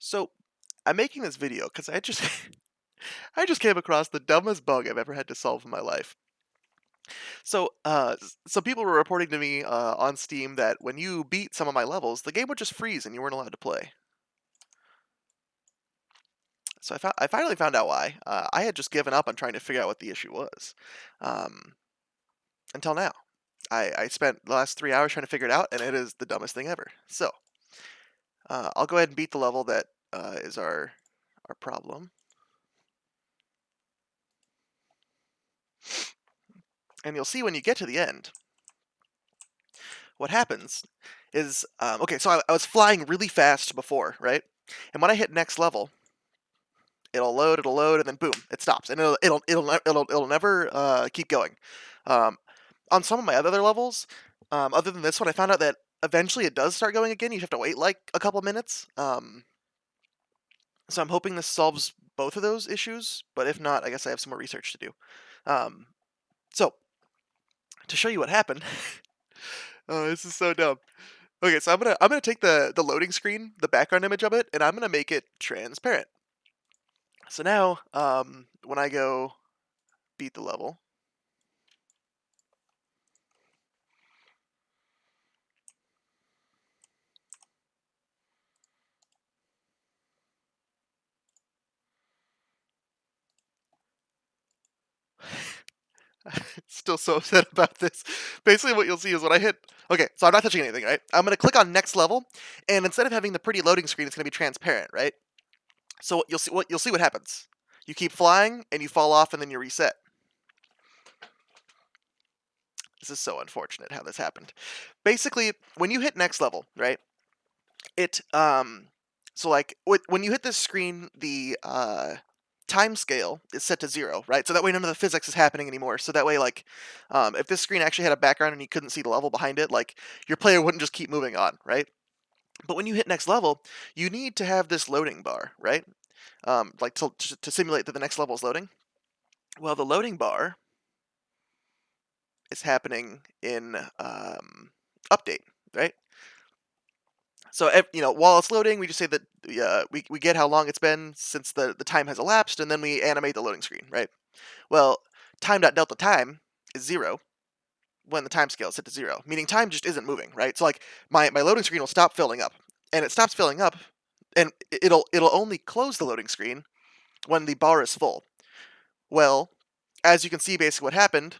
So I'm making this video because I just I just came across the dumbest bug I've ever had to solve in my life. Some people were reporting to me on Steam that when you beat some of my levels, the game would just freeze and you weren't allowed to play. So I finally found out why. I had just given up on trying to figure out what the issue was. Um, until now. I spent the last 3 hours trying to figure it out, and it is the dumbest thing ever. So I'll go ahead and beat the level that is our problem. And you'll see when you get to the end, what happens is, okay, so I was flying really fast before, right? And when I hit next level, it'll load, and then boom, it stops, and it'll never keep going. Um, on some of my other levels, other than this one, I found out that eventually it does start going again. You have to wait like a couple minutes. So I'm hoping this solves both of those issues, but if not, I guess I have some more research to do. Um, so to show you what happened, oh, this is so dumb. Okay, so I'm gonna take the loading screen, the background image of it, and I'm gonna make it transparent. So now, when I go beat the level, still so upset about this. Basically, what you'll see is when I hit. Okay, so I'm not touching anything, right? I'm gonna click on next level, and instead of having the pretty loading screen, it's gonna be transparent, right? So what you'll see what happens. You keep flying, and you fall off, and then you reset. This is so unfortunate how this happened. Basically, when you hit next level, right? It so like when you hit this screen, the time scale is set to 0, right? So that way none of the physics is happening anymore. So that way, like, if this screen actually had a background and you couldn't see the level behind it, like your player wouldn't just keep moving on, right? But when you hit next level, you need to have this loading bar, right? Like to simulate that the next level is loading. Well, the loading bar is happening in update, right? So while it's loading, we just say that we get how long it's been since the time has elapsed, and then we animate the loading screen, right? Well, time.delta time is 0 when the time scale is set to 0, meaning time just isn't moving, right? So like my loading screen will stop filling up, and it stops filling up, and it'll only close the loading screen when the bar is full. Well, as you can see, basically what happened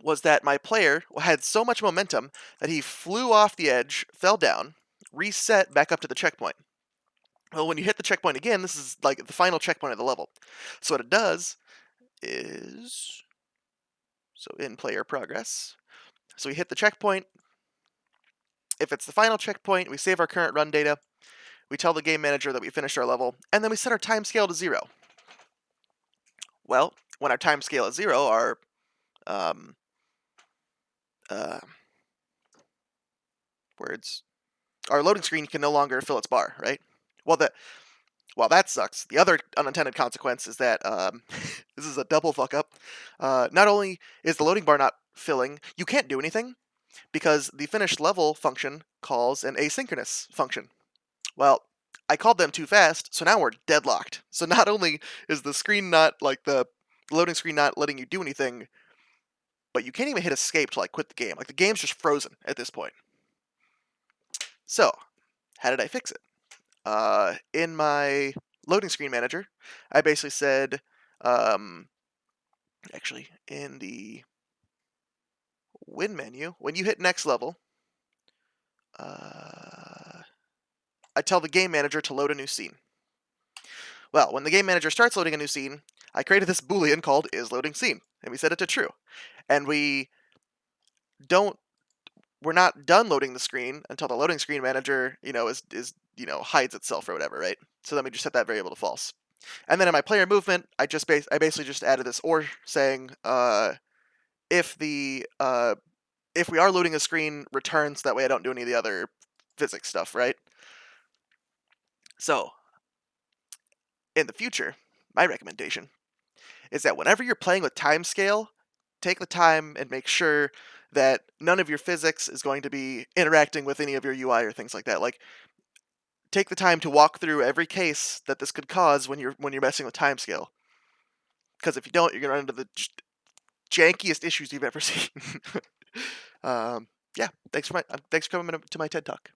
was that my player had so much momentum that he flew off the edge, fell down, reset back up to the checkpoint. Well, when you hit the checkpoint again, this is like the final checkpoint of the level. So what it does is, so in player progress, so we hit the checkpoint. If it's the final checkpoint, we save our current run data, we tell the game manager that we finished our level, and then we set our time scale to 0. Well, when our time scale is 0, our um, uh, words, our loading screen can no longer fill its bar, right? Well, that sucks. The other unintended consequence is that this is a double fuck up. Not only is the loading bar not filling, you can't do anything because the finished level function calls an asynchronous function. Well, I called them too fast, so now we're deadlocked. So not only is the screen not, like, the loading screen not letting you do anything, but you can't even hit escape to, like, quit the game. Like, the game's just frozen at this point. So, how did I fix it? In my loading screen manager, I basically said, actually, in the win menu, when you hit next level, I tell the game manager to load a new scene. Well, when the game manager starts loading a new scene, I created this boolean called isLoadingScene, and we set it to true. And we're not done loading the screen until the loading screen manager, is hides itself or whatever, right? So then we just set that variable to false. And then in my player movement, I basically just added this or saying if we are loading a screen, return, so that way I don't do any of the other physics stuff, right? So in the future, my recommendation is that whenever you're playing with TimeScale, take the time and make sure that none of your physics is going to be interacting with any of your UI or things like that. Like, take the time to walk through every case that this could cause when you're messing with timescale. Because if you don't, you're gonna run into the jankiest issues you've ever seen. um, yeah, thanks for coming to my TED talk.